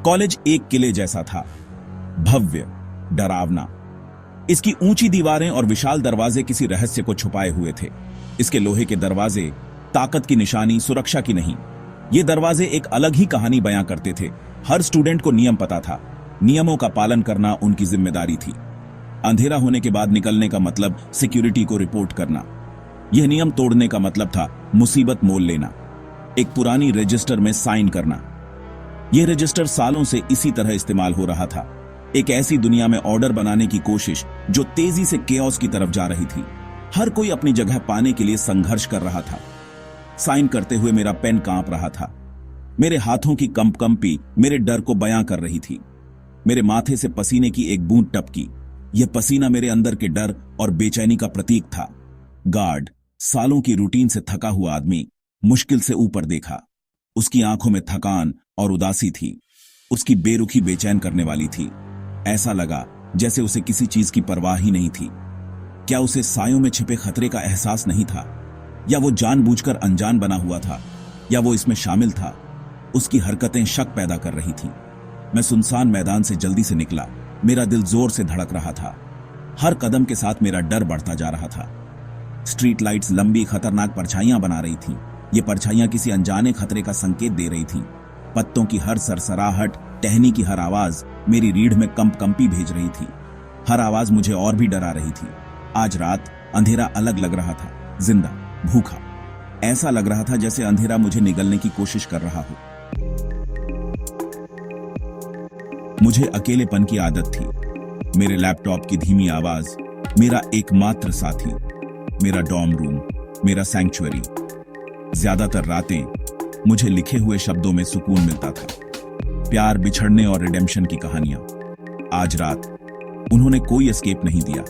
College एक किले जैसा था, भव्य, डरावना। इसकी ऊंची दीवारें और विशाल दरवाजे किसी रहस्य को छुपाए हुए थे। इसके लोहे के दरवाजे ताकत की निशानी, सुरक्षा की नहीं। ये दरवाजे एक अलग ही कहानी बयां करते थे। हर स्टूडेंट को नियम पता था, नियमों का पालन करना उनकी जिम्मेदारी थी। अंधेरा होने के बाद निकलने का मतलब सिक्योरिटी को रिपोर्ट करना। यह नियम तोड़ने का मतलब था मुसीबत मोल लेना, एक पुरानी रजिस्टर में साइन करना। यह रजिस्टर सालों से इसी तरह इस्तेमाल हो रहा था, एक ऐसी दुनिया में ऑर्डर बनाने की कोशिश जो तेजी से केओस की तरफ जा रही थी। हर कोई अपनी जगह पाने के लिए संघर्ष कर रहा था। साइन करते हुए मेरा पेन कांप रहा था। मेरे हाथों की कंपी मेरे डर को बयां कर रही थी। मेरे माथे से पसीने की एक बूंद टपकी। यह पसीना मेरे अंदर के डर और बेचैनी का प्रतीक था। गार्ड, सालों की रूटीन से थका हुआ आदमी, मुश्किल से ऊपर देखा। उसकी आंखों में थकान और उदासी थी। उसकी बेरुखी बेचैन करने वाली थी। ऐसा लगा जैसे उसे किसी चीज की परवाह ही नहीं थी। क्या उसे सायों में छिपे खतरे का एहसास नहीं था? या वो जानबूझकर अनजान बना हुआ था? या वो इसमें शामिल था? उसकी हरकतें शक पैदा कर रही थीं। मैं सुनसान मैदान से जल्दी से निकला। मेरा दिल जोर से धड़क रहा था। हर कदम के साथ मेरा डर बढ़ता जा रहा था। स्ट्रीट लाइट्स लंबी खतरनाक परछाइयां बना रही थीं। ये परछाइयां किसी अनजाने खतरे का संकेत दे रही थीं। पत्तों की हर सरसराहट, टहनी की हर आवाज मेरी रीढ़ में कंपी भेज रही थी। हर आवाज मुझे और भी डरा रही थी। आज रात अंधेरा अलग लग रहा था, जिंदा, भूखा। ऐसा लग रहा था जैसे अंधेरा मुझे निगलने की कोशिश कर रहा हो। मुझे अकेलेपन की आदत थी। मेरे लैपटॉप की धीमी आवाज मेरा एकमात्र साथी, मेरा डॉर्म रूम, मेरा सैंक्चुअरी। ज्यादातर रातें मुझे लिखे हुए शब्दों में सुकून मिलता था, प्यार, बिछड़ने और रिडेम्पशन की कहानियां। आज रात उन्होंने कोई एस्केप नहीं दिया।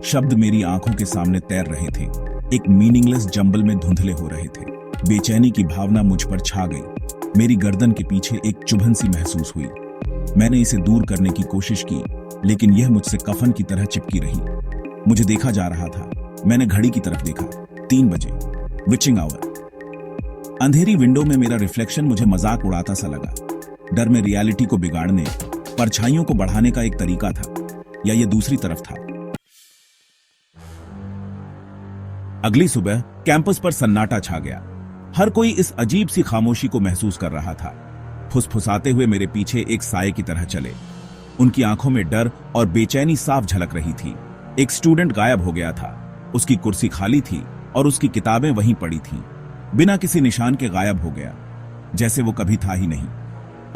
शब्द मेरी आंखों के सामने तैर रहे थे, एक मीनिंगलेस जंबल में धुंधले हो रहे थे। बेचैनी की भावना मुझ पर छा गई। मेरी गर्दन के पीछे एक चुभन सी महसूस हुई। मैंने इसे दूर करने की कोशिश की, लेकिन यह मुझसे कफन की तरह चिपकी रही। मुझे देखा जा रहा था। मैंने घड़ी की तरफ देखा। 3 बजे, विचिंग आवर। अंधेरी विंडो में मेरा रिफ्लेक्शन मुझे मजाक उड़ाता सा लगा। डर में रियलिटी को बिगाड़ने, परछाइयों को बढ़ाने का एक तरीका था, या यह दूसरी तरफ था? अगली सुबह कैंपस पर सन्नाटा छा गया। हर कोई इस अजीब सी खामोशी को महसूस कर रहा था। फुसफुसाते हुए मेरे पीछे एक साये की तरह चले। उनकी आंखों में डर और बेचैनी साफ झलक रही थी। एक स्टूडेंट गायब हो गया था। उसकी कुर्सी खाली थी और उसकी किताबें वहीं पड़ी थीं। बिना किसी निशान के गायब हो गया, जैसे वो कभी था ही नहीं।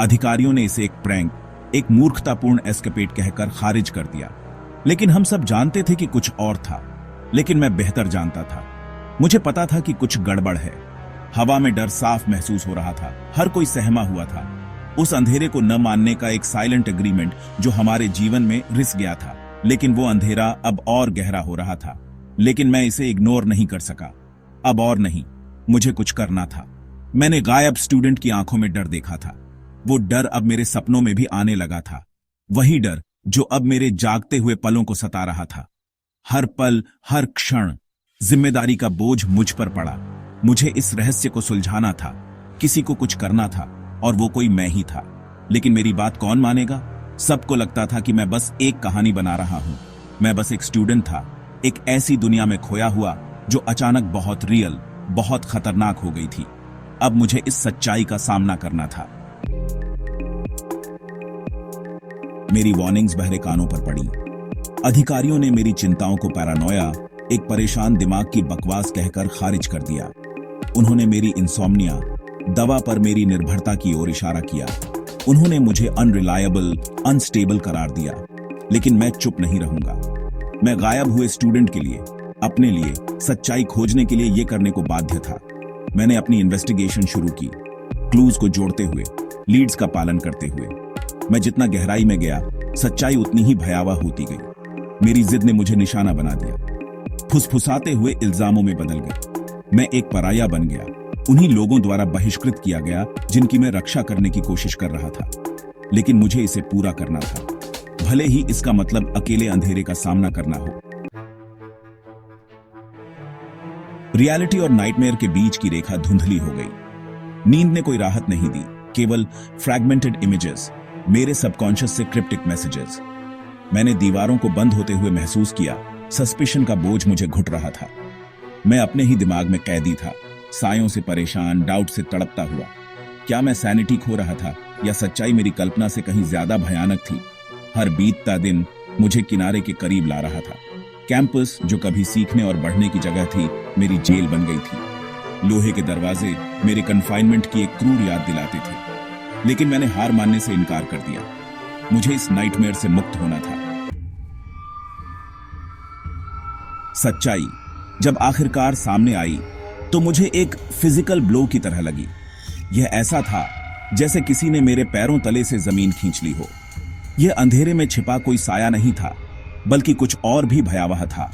अधिकारियों ने इसे एक प्रैंक, एक मूर्खतापूर्ण एस्केपेड कहकर खारिज कर दिया। लेकिन हम सब जानते थे कि कुछ और था। लेकिन मैं बेहतर जानता था। मुझे पता था कि कुछ गड़बड़ है। हवा में डर साफ महसूस हो रहा था। हर कोई सहमा हुआ था। उस अंधेरे को न मानने का एक साइलेंट एग्रीमेंट जो हमारे जीवन में रिस गया था। लेकिन वो अंधेरा अब और गहरा हो रहा था। लेकिन मैं इसे इग्नोर नहीं कर सका। अब और नहीं, मुझे कुछ करना था। मैंने गायब स्टूडेंट की आंखों में डर देखा था। वो डर अब मेरे सपनों में भी आने लगा था। वही डर जो अब मेरे जागते हुए पलों को सता रहा था। हर पल, हर क्षण जिम्मेदारी का बोझ मुझ पर पड़ा। मुझे इस रहस्य को सुलझाना था, किसी को कुछ करना था, और वो कोई मैं ही था। लेकिन मेरी बात कौन मानेगा? सबको लगता था कि मैं बस एक कहानी बना रहा हूं। मैं बस एक स्टूडेंट था, एक ऐसी दुनिया में खोया हुआ जो अचानक बहुत रियल, बहुत खतरनाक हो गई थी। अब मुझे इस सच्चाई का सामना करना था। मेरी वार्निंग्स बहरे कानों पर पड़ी। अधिकारियों ने मेरी चिंताओं को पैरानोया, एक परेशान दिमाग की बकवास कहकर खारिज कर दिया। उन्होंने मेरी इंसोम्निया, दवा पर मेरी निर्भरता की ओर इशारा किया। उन्होंने मुझे अनरिलायबल, अनस्टेबल करार दिया। लेकिन मैं चुप नहीं रहूंगा। मैं गायब हुए स्टूडेंट के लिए, अपने लिए, सच्चाई खोजने के लिए यह करने को बाध्य था। मैंने अपनी इन्वेस्टिगेशन शुरू की, क्लूज को जोड़ते हुए, लीड्स का पालन करते हुए। मैं जितना गहराई में गया, सच्चाई उतनी ही भयावह होती गई। मेरी जिद ने मुझे निशाना बना दिया। फुसफुसाते हुए इल्जामों में बदल गए। मैं एक पराया बन गया, उन्हीं लोगों द्वारा बहिष्कृत किया गया जिनकी मैं रक्षा करने की कोशिश कर रहा था। लेकिन मुझे इसे पूरा करना था, भले ही इसका मतलब अकेले अंधेरे का सामना करना हो। रियलिटी और नाइटमेयर के बीच की रेखा धुंधली हो गई। नींद ने कोई राहत नहीं दी। केवल फ्रैगमेंटेड इमेजेस, मेरे सबकॉन्शियस से क्रिप्टिक मैसेजेस। मैंने दीवारों को बंद होते हुए महसूस किया। सस्पिशन का बोझ मुझे घुट रहा था। मैं अपने ही दिमाग में कैदी था, सायों से परेशान, डाउट से तड़पता हुआ। क्या मैं सैनिटी खो रहा था या सच्चाई मेरी कल्पना से कहीं ज्यादा भयानक थी? हर बीतता दिन मुझे किनारे के करीब ला रहा था। कैंपस, जो कभी सीखने और बढ़ने की जगह थी, मेरी जेल बन गई थी। लोहे के दरवाजे मेरे कन्फाइनमेंट की एक क्रूर याद दिलाते थे, लेकिन मैंने हार मानने से इनकार कर दिया। मुझे इस नाइटमेयर से मुक्त होना था। सच्चाई जब आखिरकार सामने आई तो मुझे एक फिजिकल ब्लो की तरह लगी। यह ऐसा था जैसे किसी ने मेरे पैरों तले से जमीन खींच ली हो। यह अंधेरे में छिपा कोई साया नहीं था, बल्कि कुछ और भी भयावह था।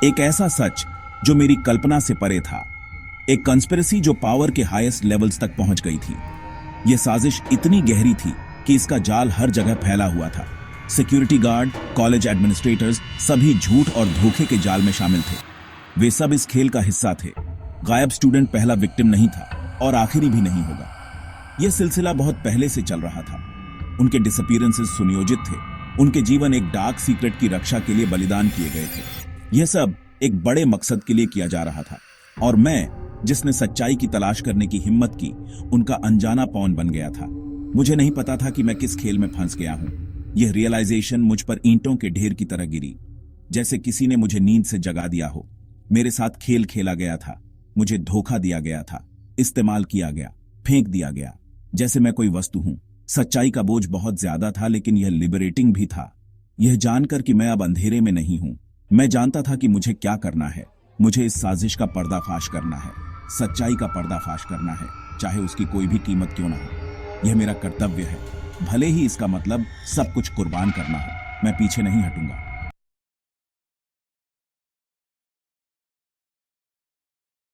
एक ऐसा सच जो मेरी कल्पना से परे था, एक कंस्पिरेसी जो पावर के हाईएस्ट लेवल्स तक पहुंच गई थी। यह साजिश इतनी गहरी थी कि इसका जाल हर जगह फैला हुआ था। सिक्योरिटी गार्ड, कॉलेज एडमिनिस्ट्रेटर्स, सभी झूठ और धोखे के जाल में शामिल थे। वे सब इस खेल का हिस्सा थे। गायब स्टूडेंट पहला विक्टिम नहीं था और आखिरी भी नहीं होगा। यह सिलसिला बहुत पहले से चल रहा था। उनके डिसअपीयरेंसेस सुनियोजित थे। उनके जीवन एक डार्क सीक्रेट की रक्षा के लिए बलिदान किए गए थे। यह सब एक बड़े मकसद के लिए किया जा रहा था, और मैं, जिसने सच्चाई की तलाश करने की हिम्मत की, उनका अनजाना पॉन बन गया था। मुझे नहीं पता था कि मैं किस खेल में फंस गया हूं। यह रियलाइजेशन मुझ पर ईंटों के ढेर की तरह गिरी, जैसे किसी ने मुझे नींद से जगा दिया हो। मेरे साथ खेल खेला गया था, मुझे धोखा दिया गया था, इस्तेमाल किया गया, फेंक दिया गया, जैसे मैं कोई वस्तु हूं। सच्चाई का बोझ बहुत ज्यादा था, लेकिन यह लिबरेटिंग भी था। यह जानकर कि मैं अब अंधेरे में नहीं हूं। मैं जानता था कि मुझे क्या करना है। मुझे इस साजिश का पर्दाफाश करना है, सच्चाई का पर्दाफाश करना है, चाहे उसकी कोई भी कीमत क्यों ना हो। यह मेरा कर्तव्य है, भले ही इसका मतलब सब कुछ कुर्बान करना हो। मैं पीछे नहीं हटूंगा।